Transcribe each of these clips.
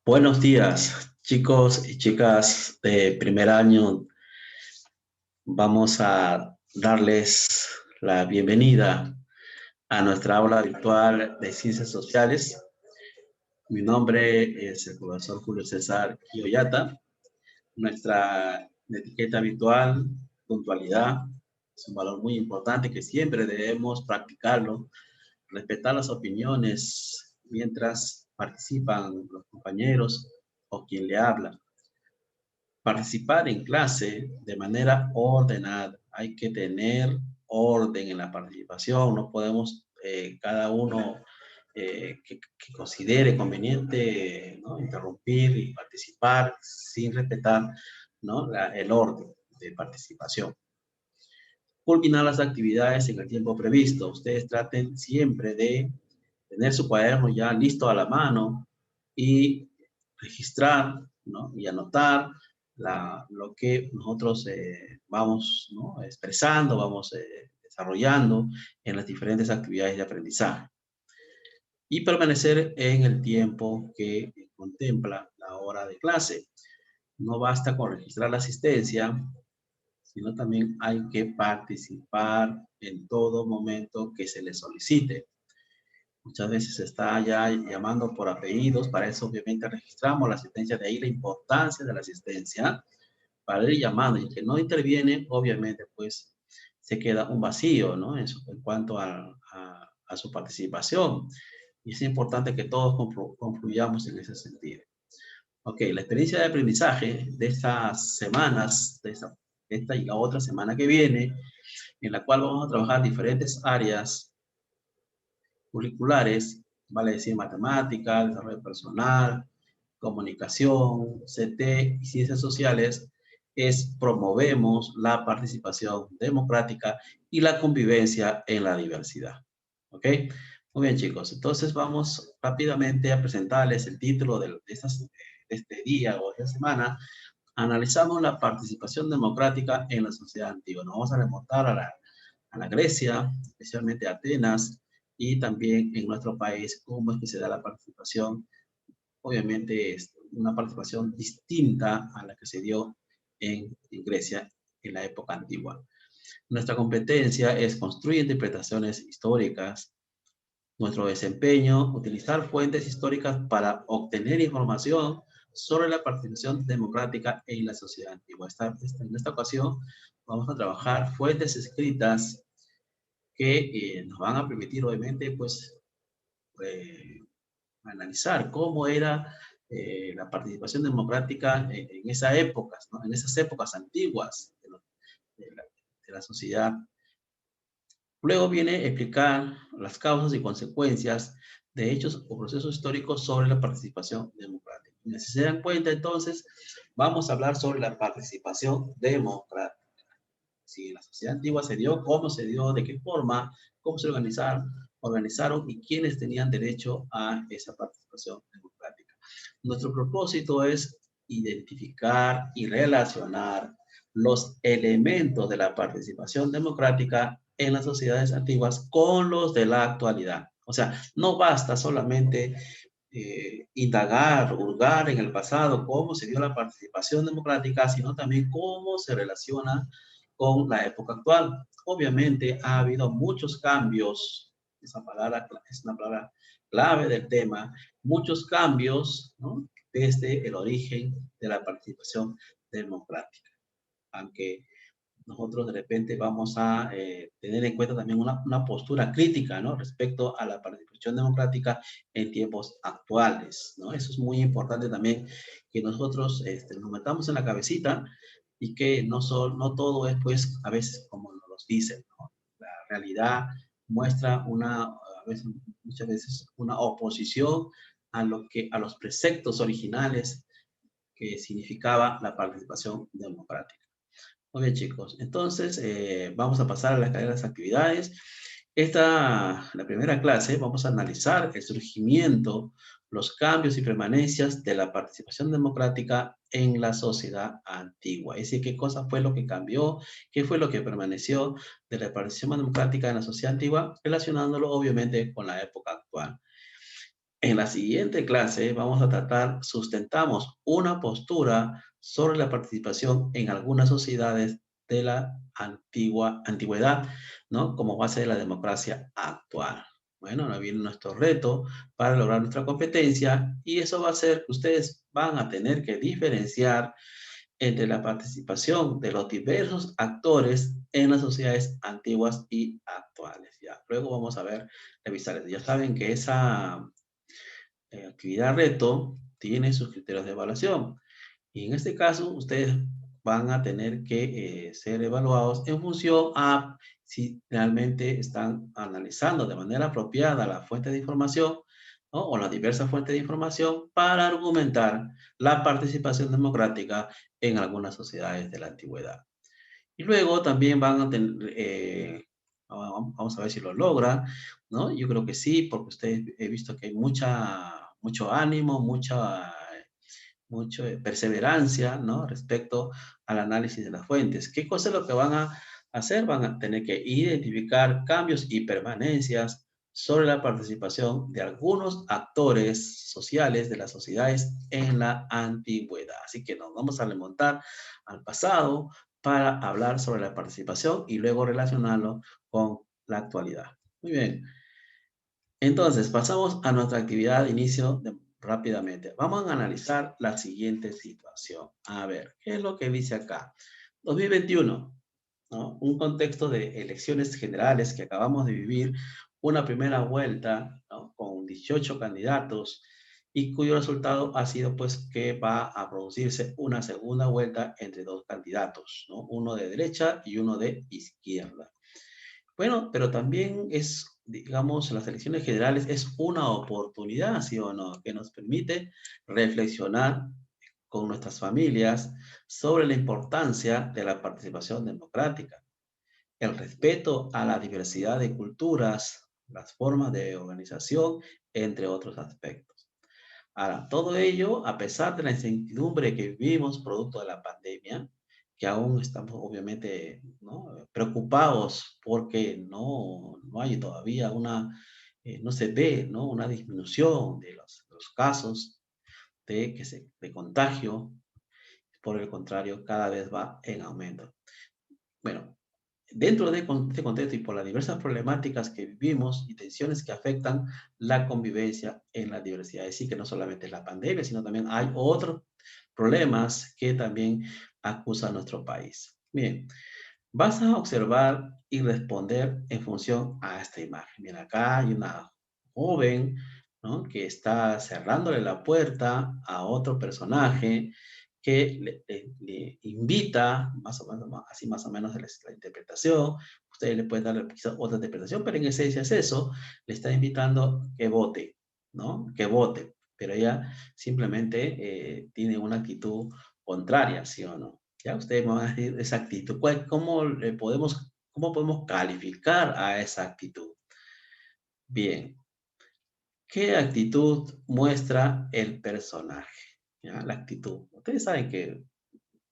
Buenos días, chicos y chicas de primer año. Vamos a darles la bienvenida a nuestra aula virtual de Ciencias Sociales. Mi nombre es el profesor Julio César Quioyata. Nuestra etiqueta habitual, puntualidad, es un valor muy importante que siempre debemos practicarlo, respetar las opiniones mientras participan los compañeros o quien le habla. Participar en clase de manera ordenada. Hay que tener orden en la participación. No podemos cada uno que considere conveniente, ¿no?, interrumpir y participar sin respetar, ¿no?, el orden de participación. Culminar las actividades en el tiempo previsto. Ustedes traten siempre de tener su cuaderno ya listo a la mano y registrar, ¿no?, y anotar lo que nosotros vamos, ¿no?, expresando, vamos desarrollando en las diferentes actividades de aprendizaje. Y permanecer en el tiempo que contempla la hora de clase. No basta con registrar la asistencia, sino también hay que participar en todo momento que se le solicite. Muchas veces se está ya llamando por apellidos, para eso obviamente registramos la asistencia, de ahí la importancia de la asistencia, para ir llamando, y el que no interviene, obviamente, pues se queda un vacío, ¿no?, en cuanto a su participación. Y es importante que todos confluyamos en ese sentido. Ok, la experiencia de aprendizaje de estas semanas, de esta y la otra semana que viene, en la cual vamos a trabajar diferentes áreas curriculares, vale decir matemáticas, desarrollo personal, comunicación, CT y ciencias sociales, es promovemos la participación democrática y la convivencia en la diversidad. ¿Ok? Muy bien, chicos. Entonces vamos rápidamente a presentarles el título de este día o de esta semana. Analizamos la participación democrática en la sociedad antigua. Nos vamos a remontar a la Grecia, especialmente a Atenas, y también en nuestro país, cómo es que se da la participación. Obviamente es una participación distinta a la que se dio en Grecia en la época antigua. Nuestra competencia es construir interpretaciones históricas. Nuestro desempeño, utilizar fuentes históricas para obtener información sobre la participación democrática en la sociedad antigua. En esta ocasión vamos a trabajar fuentes escritas que nos van a permitir, obviamente, pues, eh, analizar cómo era la participación democrática en esas épocas, ¿no?, en esas épocas antiguas de la sociedad. Luego viene explicar las causas y consecuencias de hechos o procesos históricos sobre la participación democrática. Y si se dan cuenta, entonces, vamos a hablar sobre la participación democrática. Si en la sociedad antigua se dio, cómo se dio, de qué forma, cómo se organizaron y quiénes tenían derecho a esa participación democrática. Nuestro propósito es identificar y relacionar los elementos de la participación democrática en las sociedades antiguas con los de la actualidad. O sea, no basta solamente indagar, hurgar en el pasado cómo se dio la participación democrática, sino también cómo se relaciona con la época actual. Obviamente ha habido muchos cambios, esa palabra es una palabra clave del tema, muchos cambios, ¿no?, desde el origen de la participación democrática. Aunque nosotros de repente vamos a tener en cuenta también una postura crítica, ¿no?, respecto a la participación democrática en tiempos actuales, ¿no? Eso es muy importante también, que nosotros nos metamos en la cabecita y que no todo es, pues, a veces como nos dicen, ¿no? La realidad muestra muchas veces una oposición a los preceptos originales que significaba la participación democrática. Muy bien, chicos. Entonces, vamos a pasar a las actividades. La primera clase, vamos a analizar el surgimiento, los cambios y permanencias de la participación democrática en la sociedad antigua. Es decir, qué cosa fue lo que cambió, qué fue lo que permaneció de la participación democrática en la sociedad antigua, relacionándolo obviamente con la época actual. En la siguiente clase vamos a tratar, sustentamos una postura sobre la participación en algunas sociedades de la antigüedad, ¿no? Como base de la democracia actual. Bueno, ahora viene nuestro reto para lograr nuestra competencia y eso va a hacer que ustedes van a tener que diferenciar entre la participación de los diversos actores en las sociedades antiguas y actuales. Ya, luego vamos a ver, revisar. Ya saben que esa actividad reto tiene sus criterios de evaluación. Y en este caso, ustedes van a tener que ser evaluados en función a si realmente están analizando de manera apropiada la fuente de información, ¿no? O las diversas fuentes de información para argumentar la participación democrática en algunas sociedades de la antigüedad. Y luego también van a tener, vamos a ver si lo logran, ¿no? Yo creo que sí, porque ustedes he visto que hay mucho ánimo, mucha perseverancia, ¿no? Respecto al análisis de las fuentes. ¿Qué cosa es lo que van a hacer? Van a tener que identificar cambios y permanencias sobre la participación de algunos actores sociales de las sociedades en la antigüedad. Así que nos vamos a remontar al pasado para hablar sobre la participación y luego relacionarlo con la actualidad. Muy bien. Entonces, pasamos a nuestra actividad de inicio rápidamente. Vamos a analizar la siguiente situación. A ver, ¿qué es lo que dice acá? 2021, ¿no? Un contexto de elecciones generales que acabamos de vivir, una primera vuelta, ¿no? Con 18 candidatos y cuyo resultado ha sido pues que va a producirse una segunda vuelta entre dos candidatos, ¿no? Uno de derecha y uno de izquierda. Bueno, pero también es, digamos, las elecciones generales es una oportunidad, ¿sí o no? Que nos permite reflexionar con nuestras familias sobre la importancia de la participación democrática, el respeto a la diversidad de culturas, las formas de organización, entre otros aspectos. Ahora, todo ello, a pesar de la incertidumbre que vivimos producto de la pandemia, que aún estamos obviamente, ¿no? Preocupados porque no hay todavía no se ve, ¿no? Una disminución de los casos de contagio, por el contrario, cada vez va en aumento. Bueno, dentro de este contexto y por las diversas problemáticas que vivimos y tensiones que afectan la convivencia en la diversidad, es decir, que no solamente es la pandemia, sino también hay otros problemas que también acusa a nuestro país. Bien, vas a observar y responder en función a esta imagen. Mira, acá hay una joven, ¿no? Que está cerrándole la puerta a otro personaje que le invita, más o menos, así más o menos es la interpretación. Ustedes le pueden dar quizás otra interpretación, pero en esencia es eso. Le está invitando que vote, ¿no? Que vote. Pero ella simplemente tiene una actitud contraria, ¿sí o no? Ya ustedes me van a decir esa actitud. ¿Cómo podemos calificar a esa actitud? Bien, ¿qué actitud muestra el personaje? ¿Ya? La actitud. Ustedes saben que,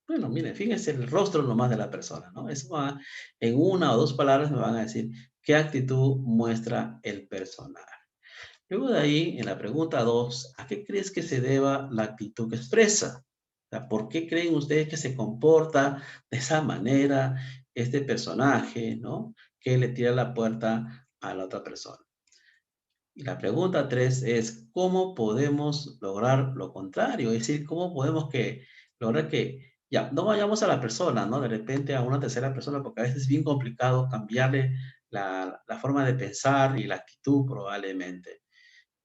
bueno, miren, fíjense el rostro nomás de la persona, ¿no? Eso va, en una o dos palabras me van a decir qué actitud muestra el personaje. Luego de ahí, en la pregunta 2, ¿a qué crees que se deba la actitud que expresa? O sea, ¿por qué creen ustedes que se comporta de esa manera este personaje, ¿no? Que le tira la puerta a la otra persona. Y la pregunta 3 es, ¿cómo podemos lograr lo contrario? Es decir, ¿cómo podemos lograr que, ya, no vayamos a la persona, ¿no? De repente a una tercera persona, porque a veces es bien complicado cambiarle la forma de pensar y la actitud probablemente.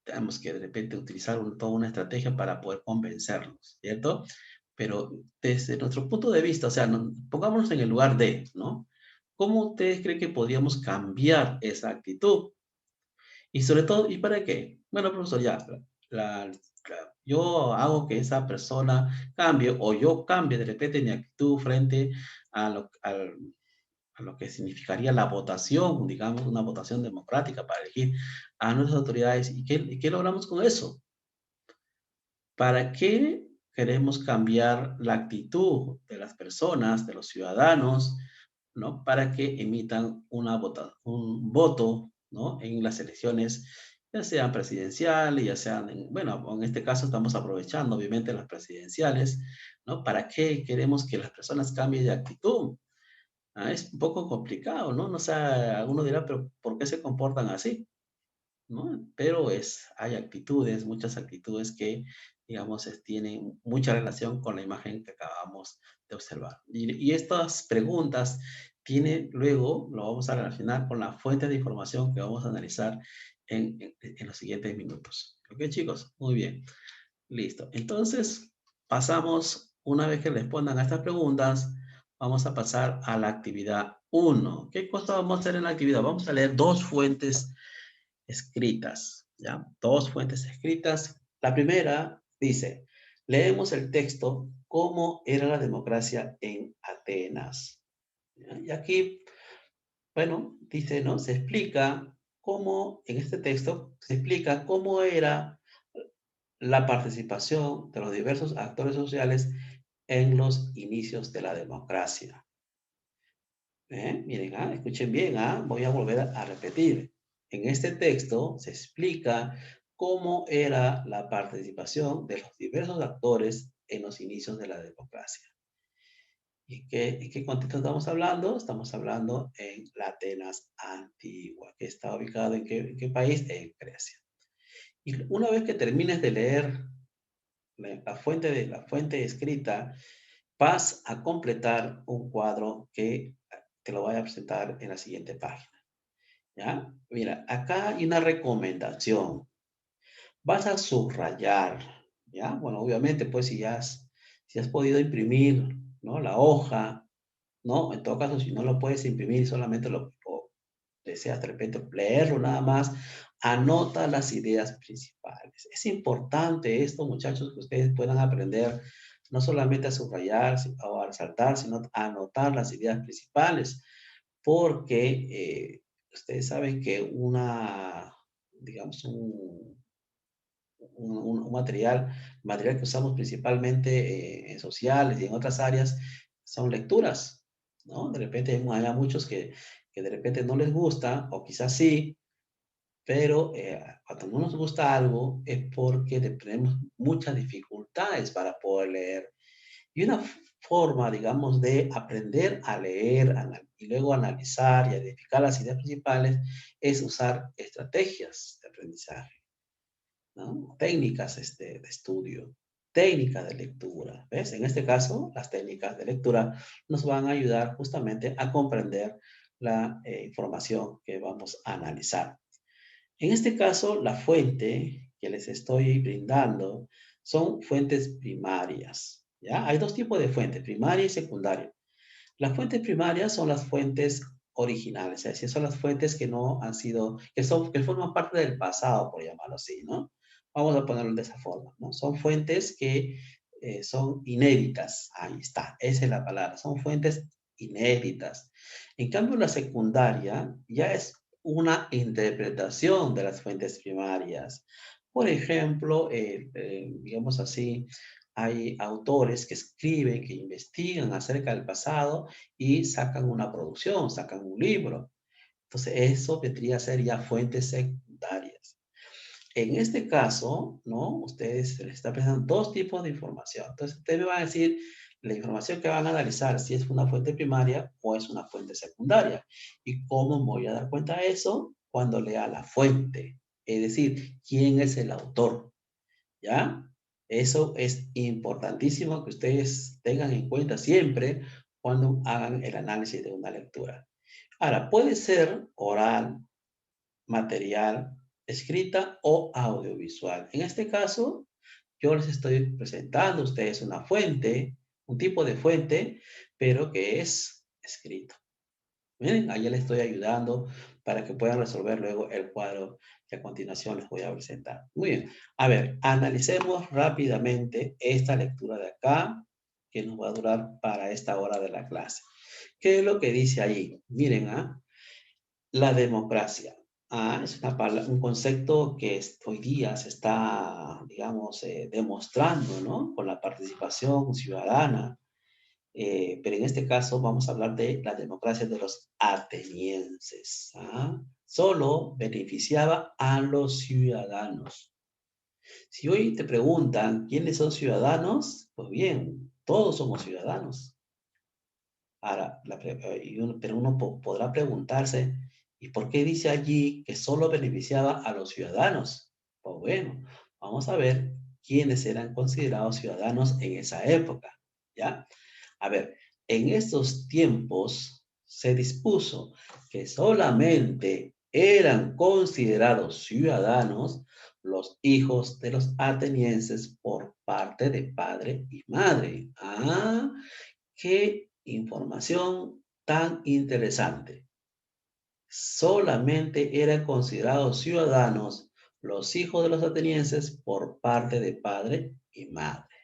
Tenemos que de repente utilizar toda una estrategia para poder convencerlos, ¿cierto? Pero desde nuestro punto de vista, o sea, pongámonos en el lugar de, ¿no? ¿Cómo ustedes creen que podríamos cambiar esa actitud? Y sobre todo, ¿y para qué? Bueno, profesor, ya, yo hago que esa persona cambie o yo cambie de repente mi actitud frente a lo que significaría la votación, digamos, una votación democrática para elegir a nuestras autoridades. ¿Y qué logramos con eso? ¿Para qué queremos cambiar la actitud de las personas, de los ciudadanos, ¿no? Para que emitan un voto, ¿no? En las elecciones, ya sean presidenciales, ya sean, bueno, en este caso estamos aprovechando obviamente las presidenciales, ¿no? ¿Para qué queremos que las personas cambien de actitud? Es un poco complicado, ¿no? No sé, alguno dirá, pero ¿por qué se comportan así? ¿No? Pero hay actitudes, muchas actitudes que, digamos, tienen mucha relación con la imagen que acabamos de observar. Y estas preguntas tienen luego, lo vamos a relacionar con la fuente de información que vamos a analizar en los siguientes minutos. ¿Ok, chicos? Muy bien. Listo. Entonces, pasamos, una vez que respondan a estas preguntas, vamos a pasar a la actividad uno. ¿Qué cosa vamos a hacer en la actividad? Vamos a leer dos fuentes escritas, ¿ya? Dos fuentes escritas. La primera dice, leemos el texto, ¿cómo era la democracia en Atenas? ¿Ya? Y aquí, bueno, dice, ¿no? Se explica cómo, en este texto, se explica cómo era la participación de los diversos actores sociales en los inicios de la democracia. Miren, escuchen bien, voy a volver a repetir. En este texto se explica cómo era la participación de los diversos actores en los inicios de la democracia. ¿Y en qué contexto estamos hablando? Estamos hablando en la Atenas antigua, que está ubicado en qué país? En Grecia. Y una vez que termines de leer la fuente escrita, vas a completar un cuadro que te lo voy a presentar en la siguiente página. ¿Ya? Mira, acá hay una recomendación. Vas a subrayar, ¿ya? Bueno, obviamente, pues si has podido imprimir, ¿no? La hoja, ¿no? En todo caso, si no lo puedes imprimir, solamente lo deseas de repente leerlo nada más, anota las ideas principales. Es importante esto, muchachos, que ustedes puedan aprender no solamente a subrayar o a resaltar, sino a anotar las ideas principales, porque ustedes saben que digamos, un material que usamos principalmente en sociales y en otras áreas, son lecturas, ¿no? De repente hay muchos que de repente no les gusta, o quizás sí, pero cuando no nos gusta algo es porque tenemos muchas dificultades para poder leer. Y una forma, digamos, de aprender a leer y luego analizar y identificar las ideas principales es usar estrategias de aprendizaje, ¿no? Técnicas de estudio, técnicas de lectura. ¿Ves? En este caso, las técnicas de lectura nos van a ayudar justamente a comprender la información que vamos a analizar. En este caso, la fuente que les estoy brindando son fuentes primarias, ¿ya? Hay dos tipos de fuentes, primaria y secundaria. Las fuentes primarias son las fuentes originales, es decir, son las fuentes que no han sido, que forman parte del pasado, por llamarlo así, ¿no? Vamos a ponerlo de esa forma, ¿no? Son fuentes que son inéditas, ahí está, esa es la palabra, son fuentes inéditas. En cambio, la secundaria ya es una interpretación de las fuentes primarias. Por ejemplo, digamos así, hay autores que escriben, que investigan acerca del pasado y sacan una producción, sacan un libro. Entonces, eso vendría a ser ya fuentes secundarias. En este caso, ¿no? Ustedes les están presentando dos tipos de información. Entonces, ustedes me van a decir la información que van a analizar, si es una fuente primaria o es una fuente secundaria. ¿Y cómo me voy a dar cuenta de eso? Cuando lea la fuente. Es decir, quién es el autor. ¿Ya? Eso es importantísimo que ustedes tengan en cuenta siempre cuando hagan el análisis de una lectura. Ahora, puede ser oral, material, escrita o audiovisual. En este caso, yo les estoy presentando a ustedes una fuente, un tipo de fuente, pero que es escrito. Miren, ahí les estoy ayudando para que puedan resolver luego el cuadro que a continuación les voy a presentar. Muy bien. A ver, analicemos rápidamente esta lectura de acá, que nos va a durar para esta hora de la clase. ¿Qué es lo que dice ahí? Miren, la democracia. Es un concepto que hoy día se está, digamos, demostrando, ¿no? Con la participación ciudadana, pero en este caso vamos a hablar de la democracia de los atenienses. solo beneficiaba a los ciudadanos. Si hoy te preguntan quiénes son ciudadanos, pues bien, todos somos ciudadanos. Ahora, pero uno podrá preguntarse, ¿y por qué dice allí que solo beneficiaba a los ciudadanos? Pues bueno, vamos a ver quiénes eran considerados ciudadanos en esa época, ¿ya? A ver, en estos tiempos se dispuso que solamente eran considerados ciudadanos los hijos de los atenienses por parte de padre y madre. Ah, qué información tan interesante. Solamente eran considerados ciudadanos los hijos de los atenienses por parte de padre y madre.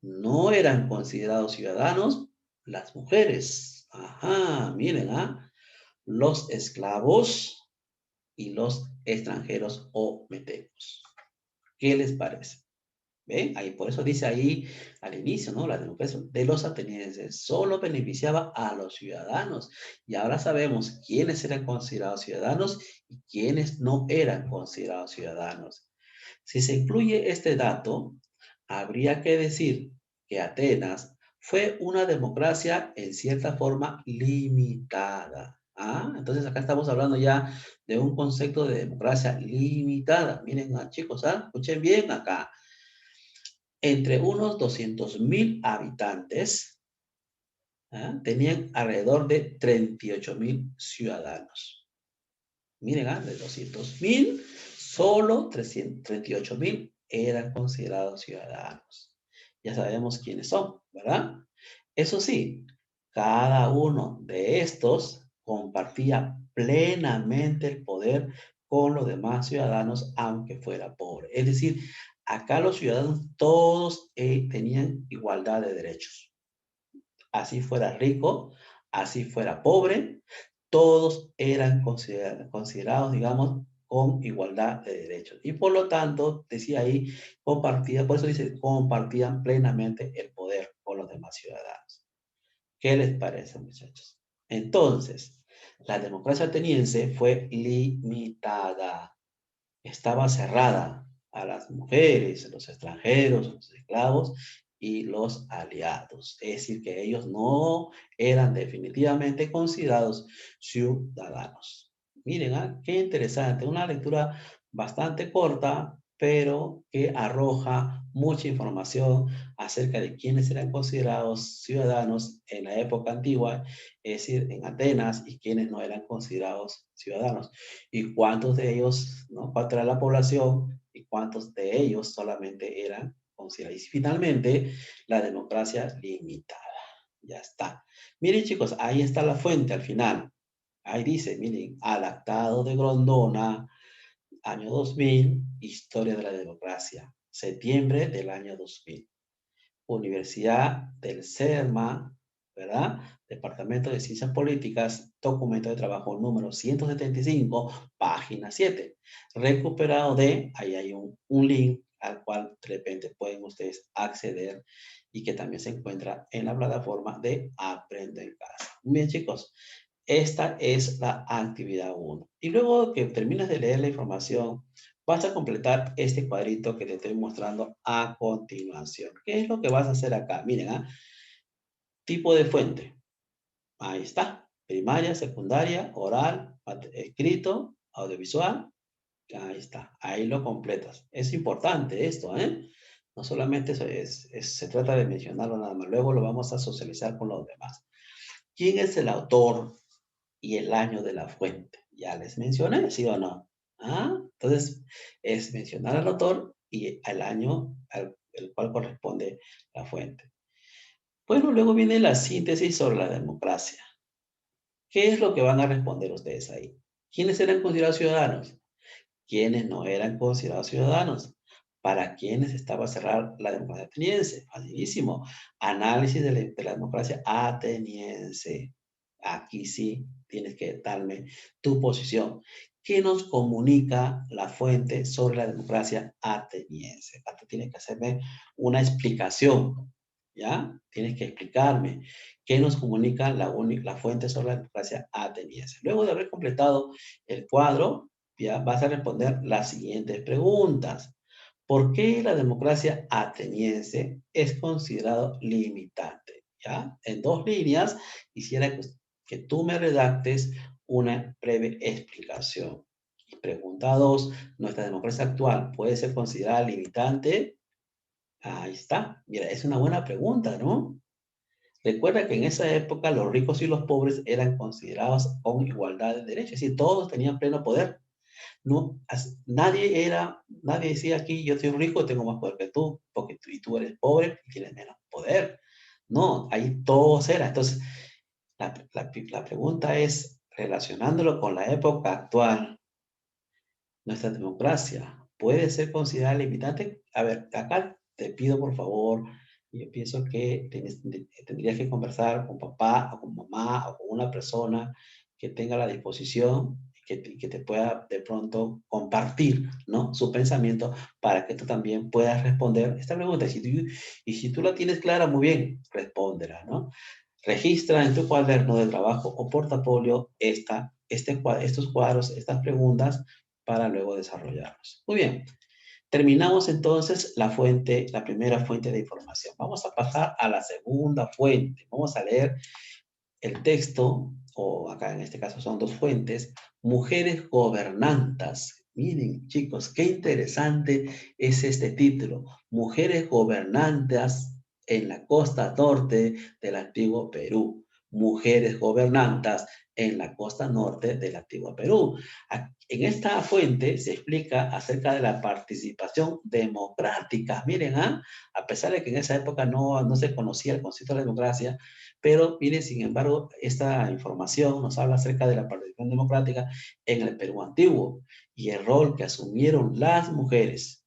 No eran considerados ciudadanos las mujeres. Ajá, miren, ¿ah? Los esclavos y los extranjeros o metecos. ¿Qué les parece? ¿Ven? Ahí, por eso dice ahí al inicio, ¿no? La democracia de los atenienses solo beneficiaba a los ciudadanos. Y ahora sabemos quiénes eran considerados ciudadanos y quiénes no eran considerados ciudadanos. Si se incluye este dato, habría que decir que Atenas fue una democracia en cierta forma limitada. Ah, entonces acá estamos hablando ya de un concepto de democracia limitada. Miren, chicos, escuchen bien acá. Entre unos 200.000 habitantes, tenían alrededor de 38.000 ciudadanos. Miren, de 200.000, solo 38.000 eran considerados ciudadanos. Ya sabemos quiénes son, ¿verdad? Eso sí, cada uno de estos compartía plenamente el poder con los demás ciudadanos, aunque fuera pobre. Es decir, acá los ciudadanos todos tenían igualdad de derechos. Así fuera rico, así fuera pobre, todos eran considerados, digamos, con igualdad de derechos. Y por lo tanto, decía ahí, por eso dice, compartían plenamente el poder con los demás ciudadanos. ¿Qué les parece, muchachos? Entonces, la democracia ateniense fue limitada, estaba cerrada a las mujeres, a los extranjeros, a los esclavos y los aliados. Es decir, que ellos no eran definitivamente considerados ciudadanos. Miren, qué interesante, una lectura bastante corta, pero que arroja mucha información acerca de quiénes eran considerados ciudadanos en la época antigua, es decir, en Atenas, y quiénes no eran considerados ciudadanos y cuántos de ellos, ¿no? Cuánta era la población y cuántos de ellos solamente eran considerados. Y finalmente, la democracia limitada. Ya está. Miren, chicos, ahí está la fuente al final. Ahí dice, miren, adaptado de Grondona, año 2000, Historia de la Democracia, septiembre del año 2000. Universidad del CERMA, ¿verdad? Departamento de Ciencias Políticas, documento de trabajo número 175, página 7. Recuperado ahí hay un link al cual de repente pueden ustedes acceder y que también se encuentra en la plataforma de Aprende en Casa. Bien, chicos, esta es la actividad 1. Y luego que termines de leer la información, vas a completar este cuadrito que te estoy mostrando a continuación. ¿Qué es lo que vas a hacer acá? Miren, tipo de fuente. Ahí está. Primaria, secundaria, oral, escrito, audiovisual. Ahí está. Ahí lo completas. Es importante esto, ¿eh? No solamente se trata de mencionarlo nada más. Luego lo vamos a socializar con los demás. ¿Quién es el autor y el año de la fuente? Ya les mencioné, ¿sí o no? Entonces, es mencionar al autor y al año al cual corresponde la fuente. Bueno, luego viene la síntesis sobre la democracia. ¿Qué es lo que van a responder ustedes ahí? ¿Quiénes eran considerados ciudadanos? ¿Quiénes no eran considerados ciudadanos? ¿Para quiénes estaba cerrada la democracia ateniense? Facilísimo. Análisis de la democracia ateniense. Aquí sí tienes que darme tu posición. ¿Qué nos comunica la fuente sobre la democracia ateniense? Tienes que hacerme una explicación, ¿ya? Tienes que explicarme qué nos comunica la fuente sobre la democracia ateniense. Luego de haber completado el cuadro, ya vas a responder las siguientes preguntas. ¿Por qué la democracia ateniense es considerado limitante? ¿Ya? En 2 líneas, quisiera que tú me redactes una breve explicación. Y pregunta 2, ¿nuestra democracia actual puede ser considerada limitante? Ahí está. Mira, es una buena pregunta, ¿no? Recuerda que en esa época los ricos y los pobres eran considerados con igualdad de derechos, es decir, todos tenían pleno poder. No, nadie decía aquí, yo soy rico, tengo más poder que tú, porque tú eres pobre y tienes menos poder. No, ahí todos eran. Entonces, la pregunta es, relacionándolo con la época actual, nuestra democracia puede ser considerada limitante. A ver, acá te pido por favor, yo pienso que tendrías que conversar con papá o con mamá o con una persona que tenga la disposición que te pueda de pronto compartir, ¿no? Su pensamiento para que tú también puedas responder esta pregunta. Y si tú la tienes clara, muy bien, respóndela, ¿no? Registra en tu cuaderno de trabajo o portafolio estos cuadros, estas preguntas para luego desarrollarlos. Muy bien, terminamos entonces la primera fuente de información. Vamos a pasar a la segunda fuente. Vamos a leer el texto, o acá en este caso son 2 fuentes, mujeres gobernantas. Miren, chicos, qué interesante es este título. Mujeres gobernantas en la costa norte del antiguo Perú. Mujeres gobernantas en la costa norte del antiguo Perú. En esta fuente se explica acerca de la participación democrática. Miren, a pesar de que en esa época no se conocía el concepto de la democracia, pero miren, sin embargo, esta información nos habla acerca de la participación democrática en el Perú antiguo y el rol que asumieron las mujeres.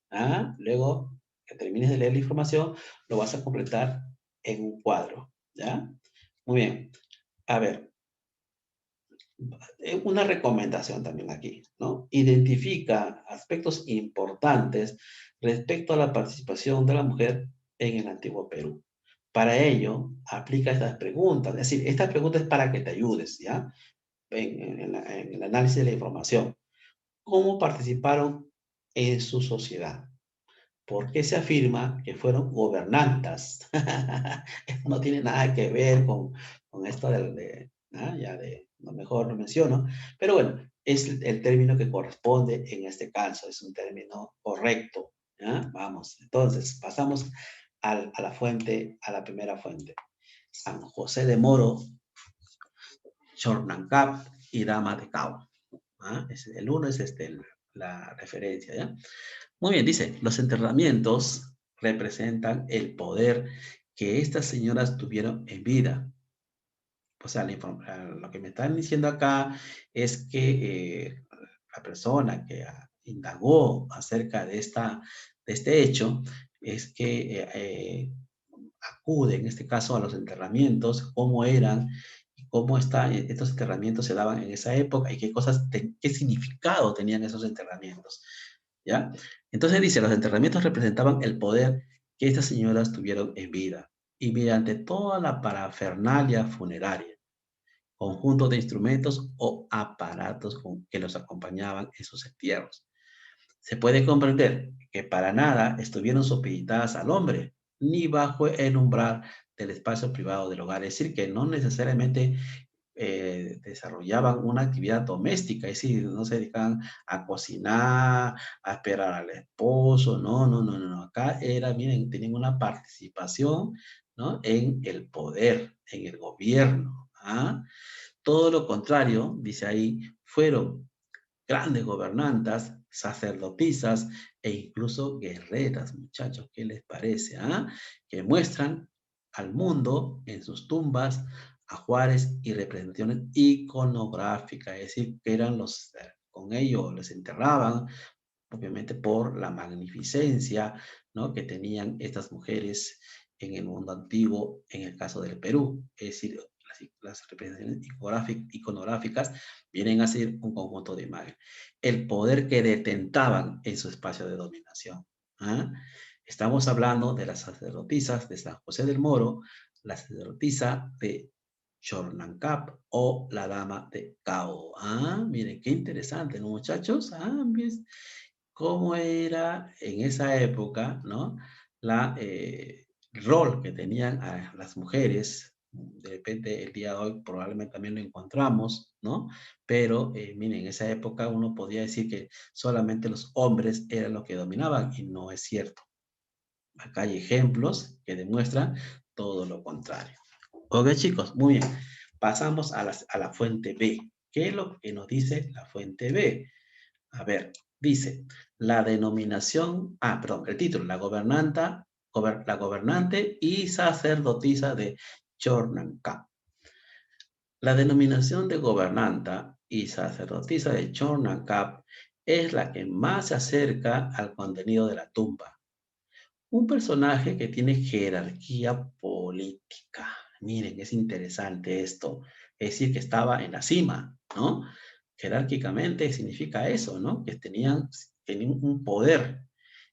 Luego que termines de leer la información, lo vas a completar en un cuadro. ¿Ya? Muy bien. A ver, una recomendación también aquí, ¿no? Identifica aspectos importantes respecto a la participación de la mujer en el antiguo Perú. Para ello, aplica estas preguntas. Es decir, estas preguntas es para que te ayudes, ¿ya? En el análisis de la información. ¿Cómo participaron en su sociedad? ¿Por qué se afirma que fueron gobernantas? Esto no tiene nada que ver con esto ya lo mejor lo menciono, pero bueno, es el término que corresponde en este caso, es un término correcto. ¿Ya? Vamos, entonces, pasamos a la fuente, a la primera fuente. San José de Moro, Chornancap y Dama de Cao. El uno es la referencia, ¿ya? Muy bien, dice, los enterramientos representan el poder que estas señoras tuvieron en vida. O sea, lo que me están diciendo acá es que la persona que indagó acerca de este hecho es que acude, en este caso, a los enterramientos, cómo eran y cómo estos enterramientos se daban en esa época y qué significado tenían esos enterramientos. ¿Ya? Entonces dice, los enterramientos representaban el poder que estas señoras tuvieron en vida y mediante toda la parafernalia funeraria, conjunto de instrumentos o aparatos que los acompañaban en sus entierros. Se puede comprender que para nada estuvieron supeditadas al hombre, ni bajo el umbral del espacio privado del hogar. Es decir, que no necesariamente desarrollaban una actividad doméstica, es decir, no se dedicaban a cocinar, a esperar al esposo, no. Acá miren, tenían una participación, ¿no? En el poder, en el gobierno. Todo lo contrario, dice ahí, fueron grandes gobernantas, sacerdotisas e incluso guerreras, muchachos, ¿qué les parece? Que muestran al mundo en sus tumbas ajuares y representaciones iconográficas, es decir, que con ellos les enterraban, obviamente por la magnificencia, ¿no? Que tenían estas mujeres en el mundo antiguo, en el caso del Perú, es decir, las representaciones iconográficas vienen a ser un conjunto de imágenes. El poder que detentaban en su espacio de dominación. Estamos hablando de las sacerdotisas de San José del Moro, la sacerdotisa de Chornancap o la dama de Cao. Ah, miren, qué interesante, ¿no, muchachos? Ah, ¿ves cómo era en esa época, ¿no? La rol que tenían a las mujeres. De repente, el día de hoy probablemente también lo encontramos, ¿no? Pero, miren, en esa época uno podía decir que solamente los hombres eran los que dominaban y no es cierto. Acá hay ejemplos que demuestran todo lo contrario. Ok, chicos, muy bien. Pasamos a la fuente B. ¿Qué es lo que nos dice la fuente B? A ver, dice, la denominación, perdón, el título, la gobernante y sacerdotisa de Chornancá. La denominación de gobernanta y sacerdotisa de Chornancá es la que más se acerca al contenido de la tumba. Un personaje que tiene jerarquía política. Miren, es interesante esto. Es decir, que estaba en la cima, ¿no? Jerárquicamente significa eso, ¿no? Que tenían un poder.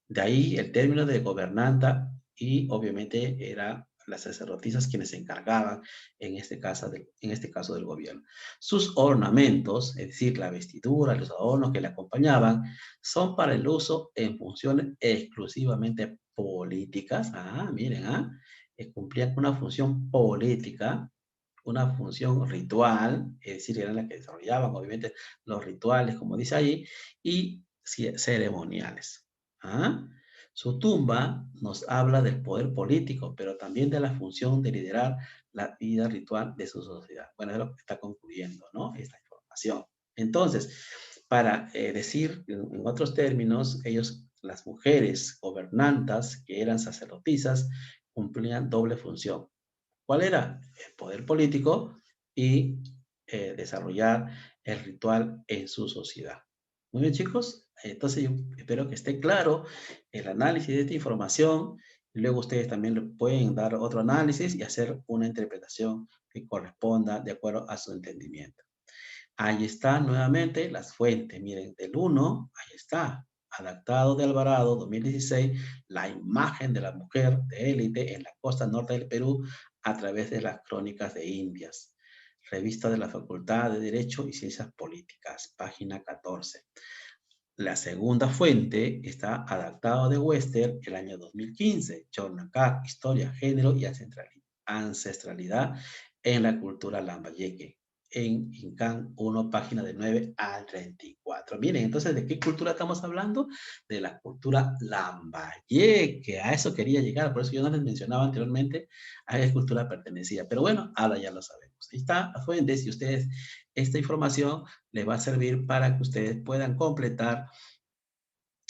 De ahí el término de gobernanta y obviamente era las sacerdotisas quienes se encargaban en este caso del gobierno. Sus ornamentos, es decir, la vestidura, los adornos que le acompañaban, son para el uso en funciones exclusivamente políticas. Miren, cumplían una función política, una función ritual, es decir, eran las que desarrollaban obviamente los rituales, como dice ahí, y ceremoniales. ¿Ah? Su tumba nos habla del poder político, pero también de la función de liderar la vida ritual de su sociedad. Bueno, es lo que está concluyendo, ¿no? Esta información. Entonces, para decir en otros términos, las mujeres gobernantas, que eran sacerdotisas, cumplían doble función. ¿Cuál era? El poder político y desarrollar el ritual en su sociedad. Muy bien, chicos. Entonces, yo espero que esté claro el análisis de esta información. Y luego ustedes también le pueden dar otro análisis y hacer una interpretación que corresponda de acuerdo a su entendimiento. Ahí está nuevamente las fuentes. Miren, del 1, ahí está. Adaptado de Alvarado, 2016, la imagen de la mujer de élite en la costa norte del Perú a través de las crónicas de Indias. Revista de la Facultad de Derecho y Ciencias Políticas, página 14. La segunda fuente está adaptado de Wester el año 2015, Chornacar, Historia, Género y Ancestralidad en la cultura lambayeque, en Incan 1, página de 9 al 34. Miren, entonces, ¿de qué cultura estamos hablando? De la cultura lambayeque. A eso quería llegar, por eso yo no les mencionaba anteriormente a qué cultura pertenecía. Pero bueno, ahora ya lo sabemos. Ahí está la fuente. Si ustedes, esta información les va a servir para que ustedes puedan completar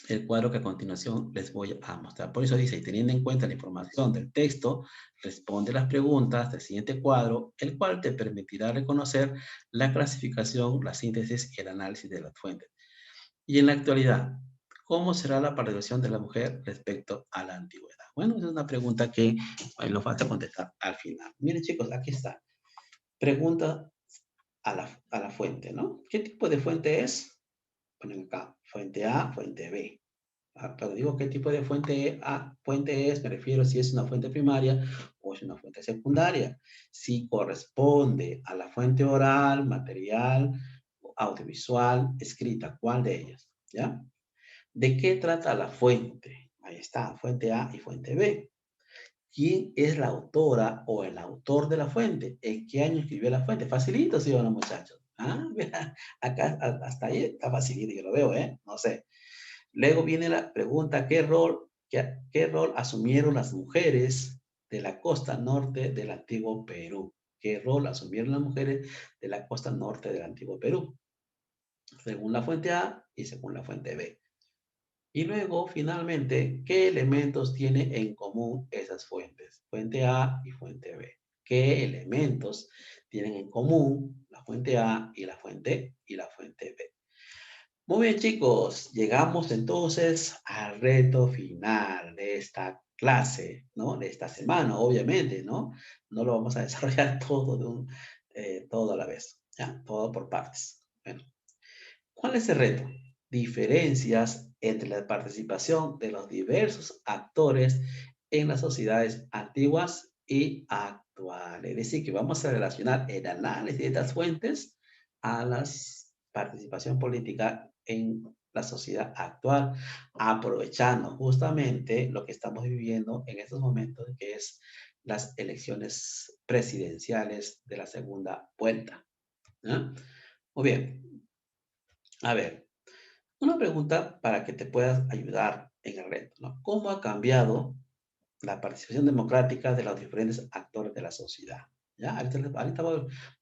el cuadro que a continuación les voy a mostrar. Por eso dice, y teniendo en cuenta la información del texto, responde las preguntas del siguiente cuadro, el cual te permitirá reconocer la clasificación, la síntesis y el análisis de las fuentes. Y en la actualidad, ¿cómo será la participación de la mujer respecto a la antigüedad? Bueno, esa es una pregunta que nos falta contestar al final. Miren, chicos, aquí está. Pregunta a la fuente, ¿no? ¿Qué tipo de fuente es? Ponen acá, fuente A, fuente B. Pero digo qué tipo de fuente es, me refiero si es una fuente primaria o es una fuente secundaria. Si corresponde a la fuente oral, material, audiovisual, escrita, ¿cuál de ellas? ¿Ya? ¿De qué trata la fuente? Ahí está, fuente A y fuente B. ¿Quién es la autora o el autor de la fuente? ¿En qué año escribió la fuente? Facilito, ¿sí o no, muchachos? Mira, acá hasta ahí está facilito, yo lo veo, ¿eh? No sé. Luego viene la pregunta, ¿qué rol asumieron las mujeres de la costa norte del antiguo Perú? ¿Qué rol asumieron las mujeres de la costa norte del antiguo Perú? Según la fuente A y según la fuente B. Y luego, finalmente, ¿qué elementos tienen en común esas fuentes? Fuente A y fuente B. ¿Qué elementos tienen en común la fuente A y la fuente B? Muy bien, chicos, llegamos entonces al reto final de esta clase, ¿no? De esta semana, obviamente, ¿no? No lo vamos a desarrollar todo a la vez, ¿ya? Todo por partes. Bueno, ¿cuál es el reto? Diferencias entre la participación de los diversos actores en las sociedades antiguas y actuales. Es decir, que vamos a relacionar el análisis de estas fuentes a la participación política en la sociedad actual, aprovechando justamente lo que estamos viviendo en estos momentos, que es las elecciones presidenciales de la segunda vuelta. ¿Ah? Muy bien. A ver, una pregunta para que te puedas ayudar en el reto, ¿no? ¿Cómo ha cambiado la participación democrática de los diferentes actores de la sociedad? ¿Ya? Ahorita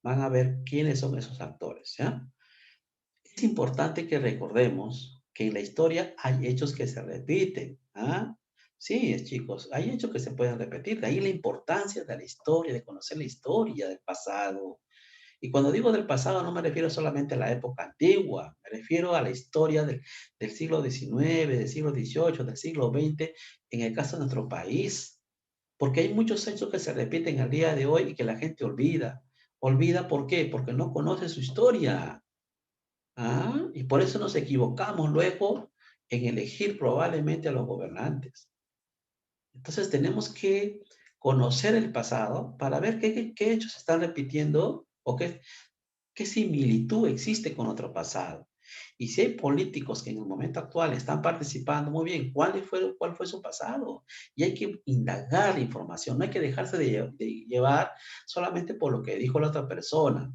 van a ver quiénes son esos actores, ¿ya? Es importante que recordemos que en la historia hay hechos que se repiten, ¿ah? Sí, chicos, hay hechos que se pueden repetir. De ahí la importancia de la historia, de conocer la historia del pasado. Y cuando digo del pasado, no me refiero solamente a la época antigua, me refiero a la historia del siglo XIX, del siglo XVIII, del siglo XX, en el caso de nuestro país. Porque hay muchos hechos que se repiten al día de hoy y que la gente olvida. ¿Olvida por qué? Porque no conoce su historia. ¿Ah? Y por eso nos equivocamos luego en elegir probablemente a los gobernantes. Entonces tenemos que conocer el pasado para ver qué hechos se están repitiendo o qué similitud existe con otro pasado. Y si hay políticos que en el momento actual están participando, muy bien, ¿cuál fue su pasado? Y hay que indagar la información, no hay que dejarse de llevar solamente por lo que dijo la otra persona,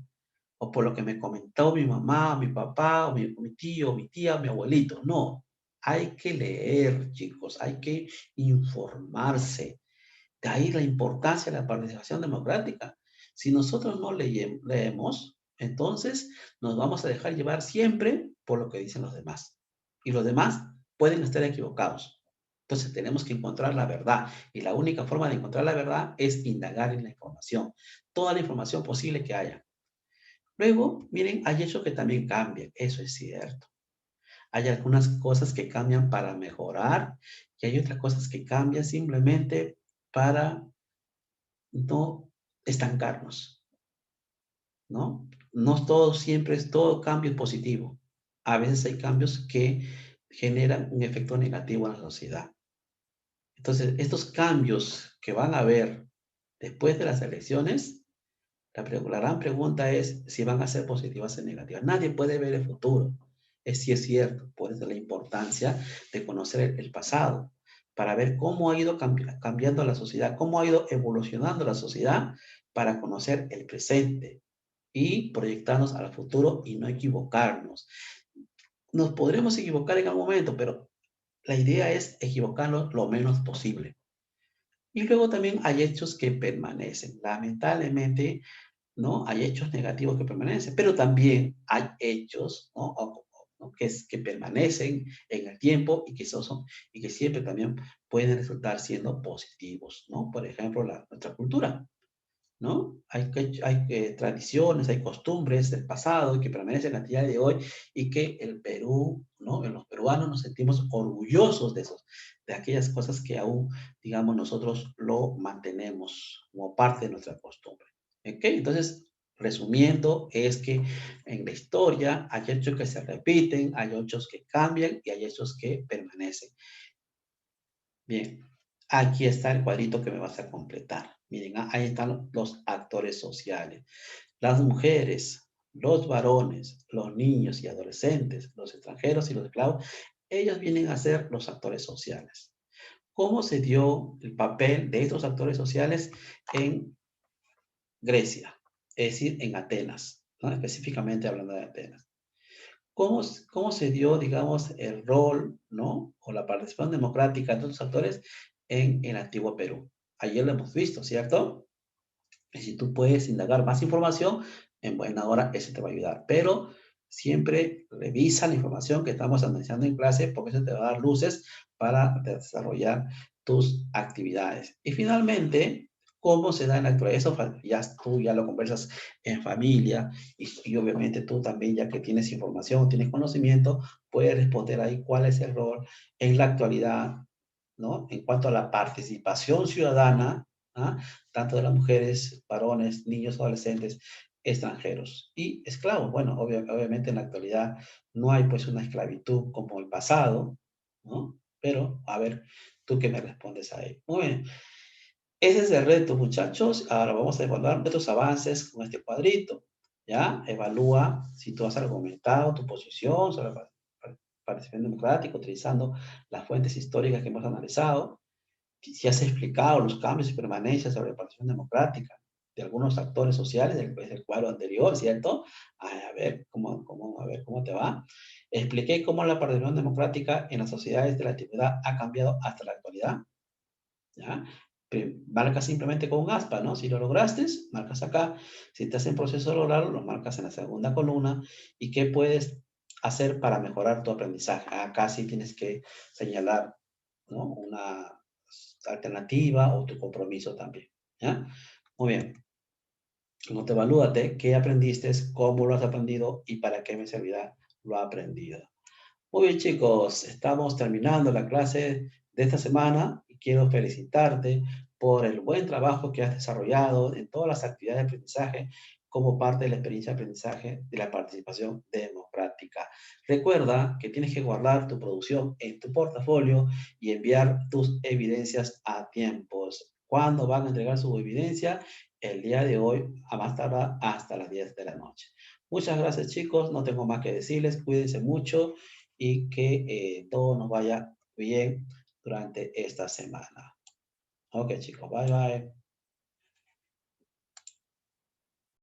o por lo que me comentó mi mamá, mi papá, o mi tío, mi tía, mi abuelito. No, hay que leer, chicos, hay que informarse. De ahí la importancia de la participación democrática. Si nosotros no leemos, entonces nos vamos a dejar llevar siempre por lo que dicen los demás. Y los demás pueden estar equivocados. Entonces tenemos que encontrar la verdad. Y la única forma de encontrar la verdad es indagar en la información. Toda la información posible que haya. Luego, miren, hay hechos que también cambian. Eso es cierto. Hay algunas cosas que cambian para mejorar y hay otras cosas que cambian simplemente para no estancarnos, ¿no? No todo siempre es todo cambio positivo. A veces hay cambios que generan un efecto negativo en la sociedad. Entonces, estos cambios que van a haber después de las elecciones, la gran pregunta es si van a ser positivas o negativas. Nadie puede ver el futuro. Sí es cierto, por eso la importancia de conocer el pasado, para ver cómo ha ido cambiando la sociedad, cómo ha ido evolucionando la sociedad para conocer el presente y proyectarnos al futuro y no equivocarnos. Nos podremos equivocar en algún momento, pero la idea es equivocarnos lo menos posible. Y luego también hay hechos que permanecen. Lamentablemente, ¿no? Hay hechos negativos que permanecen, pero también hay hechos, ¿no? ¿no? Que permanecen en el tiempo y y que siempre también pueden resultar siendo positivos, ¿no? Por ejemplo, nuestra cultura, ¿no? Hay tradiciones, hay costumbres del pasado que permanecen a día de hoy y que el Perú, ¿no? Los peruanos nos sentimos orgullosos de aquellas cosas que aún, digamos, nosotros lo mantenemos como parte de nuestra costumbre. ¿Ok? Entonces, resumiendo, es que en la historia hay hechos que se repiten, hay hechos que cambian y hay hechos que permanecen. Bien, aquí está el cuadrito que me vas a completar. Miren, ahí están los actores sociales. Las mujeres, los varones, los niños y adolescentes, los extranjeros y los esclavos, ellos vienen a ser los actores sociales. ¿Cómo se dio el papel de estos actores sociales en Grecia? Es decir, en Atenas, ¿no? Específicamente hablando de Atenas. ¿Cómo se dio, digamos, el rol, ¿no? O la participación democrática de estos actores en el antiguo Perú? Ayer lo hemos visto, ¿cierto? Y si tú puedes indagar más información, en buena hora eso te va a ayudar. Pero siempre revisa la información que estamos analizando en clase porque eso te va a dar luces para desarrollar tus actividades. Y finalmente, ¿cómo se da en la actualidad? Eso ya tú ya lo conversas en familia y obviamente tú también, ya que tienes información, tienes conocimiento, puedes responder ahí cuál es el rol en la actualidad, ¿no? En cuanto a la participación ciudadana, ¿ah? Tanto de las mujeres, varones, niños, adolescentes, extranjeros y esclavos. Bueno, obviamente en la actualidad no hay pues una esclavitud como el pasado, ¿no? Pero, a ver, ¿tú qué me respondes a ello? Muy bien. Ese es el reto, muchachos. Ahora vamos a evaluar nuestros avances con este cuadrito. ¿Ya? Evalúa si tú has argumentado tu posición sobre la participación democrática utilizando las fuentes históricas que hemos analizado, si has explicado los cambios y permanencias sobre la participación democrática de algunos actores sociales del cuadro anterior, ¿cierto? A ver cómo te va. Expliqué cómo la participación democrática en las sociedades de la antigüedad ha cambiado hasta la actualidad. ¿Ya? Marcas simplemente con un aspa, ¿no? Si lo lograste, marcas acá. Si estás en proceso de lograrlo, lo marcas en la segunda columna. ¿Y qué puedes hacer para mejorar tu aprendizaje? Acá sí tienes que señalar, ¿no? Una alternativa o tu compromiso también, ¿ya? Muy bien. No te evalúate qué aprendiste, cómo lo has aprendido y para qué me servirá lo aprendido. Muy bien, chicos, estamos terminando la clase de esta semana y quiero felicitarte por el buen trabajo que has desarrollado en todas las actividades de aprendizaje como parte de la experiencia de aprendizaje de la participación democrática. Recuerda que tienes que guardar tu producción en tu portafolio y enviar tus evidencias a tiempos. ¿Cuándo van a entregar su evidencia? El día de hoy, a más tardar hasta las 10 de la noche. Muchas gracias, chicos. No tengo más que decirles. Cuídense mucho y que todo nos vaya bien durante esta semana. Ok, chicos, bye bye.